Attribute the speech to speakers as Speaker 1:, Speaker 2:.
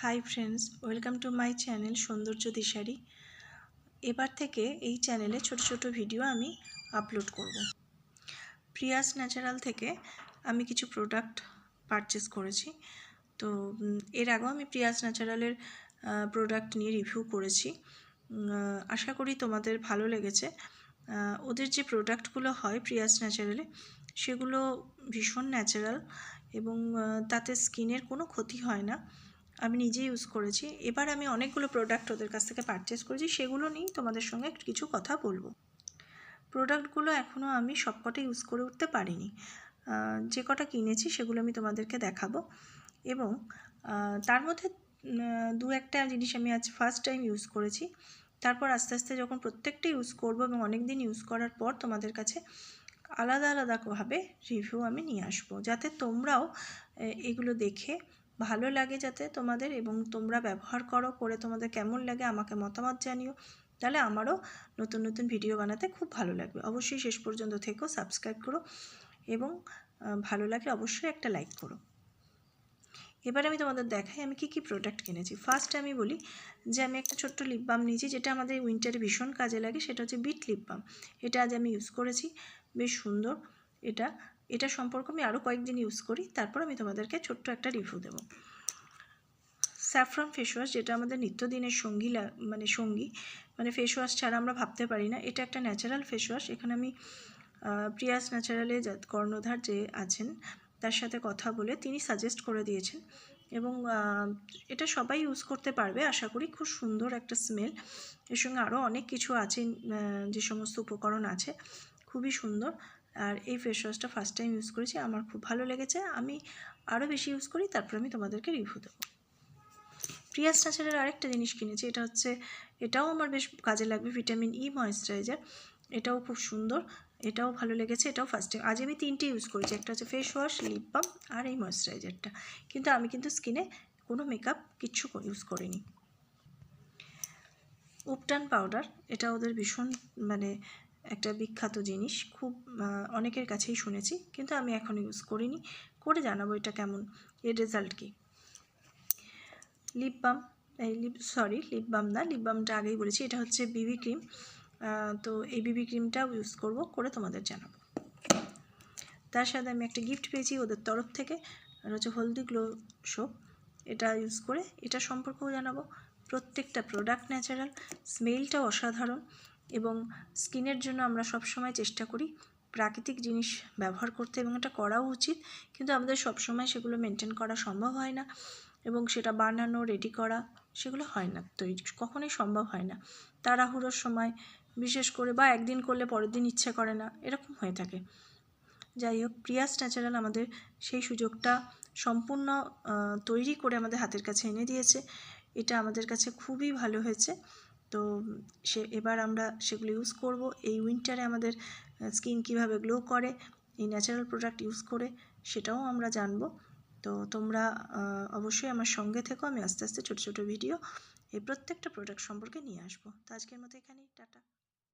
Speaker 1: Hi friends, welcome to my channel সৌন্দর্য দিশারি। এবার থেকে এই চ্যানেলে ছোট ছোট ভিডিও আমি আপলোড করব। প্রিয়াস ন্যাচারাল থেকে আমি কিছু প্রোডাক্ট পারচেস করেছি। তো এর আগেও আমি প্রিয়াস ন্যাচারালের প্রোডাক্ট নিয়ে রিভিউ করেছি। আশা করি তোমাদের ভালো লেগেছে। ওদের যে প্রোডাক্টগুলো হয় প্রিয়াস ন্যাচারালে, সেগুলো ভীষণ ন্যাচারাল এবং তাতে স্কিনের কোনো ক্ষতি হয় না। আমি নিজে ইউজ করেছি। এবার আমি অনেকগুলো প্রোডাক্ট ওদের কাছ থেকে পারচেস করেছি, সেগুলো নিয়েই তোমাদের সঙ্গে কিছু কথা বলবো। প্রোডাক্টগুলো এখনও আমি সবকটা ইউজ করে উঠতে পারিনি। যে কটা কিনেছি সেগুলো আমি তোমাদেরকে দেখাবো এবং তার মধ্যে দু একটা জিনিস আমি আজ ফার্স্ট টাইম ইউজ করেছি। তারপর আস্তে আস্তে যখন প্রত্যেকটা ইউজ করবো এবং অনেক দিন ইউজ করার পর তোমাদের কাছে আলাদা আলাদাভাবে রিভিউ আমি নিয়ে আসবো, যাতে তোমরাও এগুলো দেখে ভালো লাগে যাতে তোমাদের, এবং তোমরা ব্যবহার করে তোমাদের কেমন লাগে আমাকে মতামত জানিও। তাহলে আমারও নতুন নতুন ভিডিও বানাতে খুব ভালো লাগবে। অবশ্যই শেষ পর্যন্ত থেকো, সাবস্ক্রাইব করো এবং ভালো লাগলে অবশ্যই একটা লাইক করো। এবার আমি তোমাদের দেখাই আমি কী প্রোডাক্ট কিনেছি। ফার্স্ট আমি বলি যে আমি একটা ছোট্ট লিপ বাম নিয়েছি, যেটা আমাদের উইন্টারে ভীষণ কাজে লাগে। সেটা হচ্ছে বিট লিপ বাম। এটা আজ আমি ইউজ করেছি, বেশ সুন্দর। এটা সম্পর্কে আমি আরও কয়েকদিন ইউজ করি, তারপর আমি তোমাদেরকে ছোট্ট একটা রিভিউ দেবো। স্যাফরন ফেস ওয়াশ, যেটা আমাদের নিত্যদিনের সঙ্গী মানে ফেস ওয়াশ ছাড়া আমরা ভাবতে পারি না। এটা একটা ন্যাচারাল ফেস ওয়াশ। এখানে আমি প্রিয়াস ন্যাচারালে কর্ণধার যে আছেন তার সাথে কথা বলে তিনি সাজেস্ট করে দিয়েছেন এবং এটা সবাই ইউজ করতে পারবে আশা করি। খুব সুন্দর একটা স্মেল, এর সঙ্গে আরও অনেক কিছু আছে, যে সমস্ত উপকরণ আছে, খুবই সুন্দর। আর এই ফেস ওয়াশটা ফার্স্ট টাইম ইউজ করেছি, আমার খুব ভালো লেগেছে। আমি আরও বেশি ইউজ করি, তারপর আমি তোমাদেরকে রিভিউ দেবো। প্রিয়াস ন্যাচারাল আরেকটা জিনিস কিনেছি, এটাও আমার বেশ কাজে লাগবে, ভিটামিন ই ময়েশ্চারাইজার। এটাও খুব সুন্দর, এটাও ভালো লেগেছে। এটাও ফার্স্ট টাইম, আজ আমি 3টে ইউজ করেছি। একটা হচ্ছে ফেস ওয়াশ, লিপ বাম আর এই ময়েশ্চারাইজারটা। কিন্তু আমি স্কিনে কোনো মেকআপ কিচ্ছু ইউজ করিনি। উপটান পাউডার, এটা ওদের ভীষণ একটা বিখ্যাত জিনিস, খুব অনেকের কাছেই শুনেছি, কিন্তু আমি এখনও ইউজ করিনি। করে জানাবো এটা কেমন, এর রেজাল্ট কী। লিপ বাম, লিপ বাম না, লিপ বামটা আগেই বলেছি। এটা হচ্ছে বিবি ক্রিম। তো এই বিবি ক্রিমটাও ইউজ করে তোমাদের জানাবো। তার সাথে আমি একটা গিফট পেয়েছি ওদের তরফ থেকে, আর হচ্ছে হলদি গ্লো সোপ। এটা ইউজ করে এটা সম্পর্কেও জানাবো। প্রত্যেকটা প্রোডাক্ট ন্যাচারাল, স্মেলটাও অসাধারণ এবং স্কিনের জন্য আমরা সবসময় চেষ্টা করি প্রাকৃতিক জিনিস ব্যবহার করতে, এবং এটা করাও উচিত। কিন্তু আমাদের সবসময় সেগুলো মেনটেন করা সম্ভব হয় না, এবং সেটা বানানো, রেডি করা সেগুলো হয় না, তৈরি কখনোই সম্ভব হয় না। তাড়াহুড়োর সময় বিশেষ করে, বা একদিন করলে পরের দিন ইচ্ছে করে না, এরকম হয়ে থাকে। যাই হোক, প্রিয়াস ন্যাচারাল আমাদের সেই সুযোগটা সম্পূর্ণ তৈরি করে আমাদের হাতের কাছে এনে দিয়েছে। এটা আমাদের কাছে খুবই ভালো হয়েছে। তো এবার আমরা সেগুলো ইউজ করব। এই উইন্টারে আমাদের স্কিন কীভাবে গ্লো করে এই ন্যাচারাল প্রোডাক্ট ইউজ করে, সেটাও আমরা জানবো। তো তোমরা অবশ্যই আমার সঙ্গে থেকো। আমি আস্তে আস্তে ছোটো ছোটো ভিডিও এই প্রত্যেকটা প্রোডাক্ট সম্পর্কে নিয়ে আসবো। তো আজকের মতো এখানেই, টাটা।